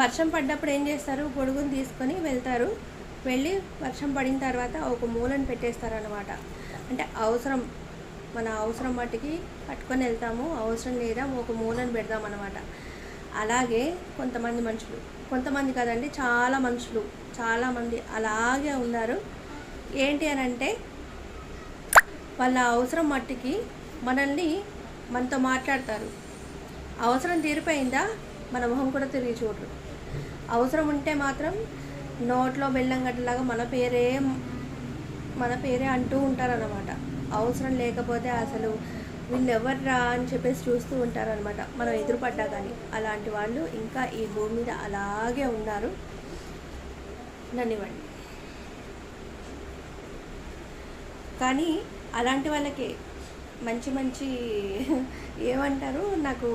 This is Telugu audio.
వర్షం పడ్డప్పుడు ఏం చేస్తారు, గొడుగుని తీసుకొని వెళ్తారు. వెళ్ళి వర్షం పడిన తర్వాత ఒక మూలను పెట్టేస్తారనమాట. అంటే అవసరం, మన అవసరం మట్టికి పట్టుకొని వెళ్తాము, అవసరం లేదా ఒక మూలను పెడదామన్నమాట. అలాగే కొంతమంది మనుషులు, కొంతమంది కదండి, చాలా మనుషులు, చాలామంది అలాగే ఉన్నారు. ఏంటి అని అంటే, వాళ్ళ అవసరం మట్టికి మనతో మాట్లాడతారు. అవసరం తీరిపోయిందా మన మొహం కూడా తిరిగి చూడరు. అవసరం ఉంటే మాత్రం నోట్లో బెల్లం గడ్డలాగా మన పేరే అంటూ ఉంటారన్నమాట. అవసరం లేకపోతే అసలు వీళ్ళు ఎవర్రా అని చెప్పేసి చూస్తూ ఉంటారనమాట, మనం ఎదురుపడ్డా. కానీ అలాంటి వాళ్ళు ఇంకా ఈ భూమి మీద అలాగే ఉన్నారు. నన్నివ్వండి. కానీ అలాంటి వాళ్ళకి మంచి మంచి ఏమంటారు, నాకు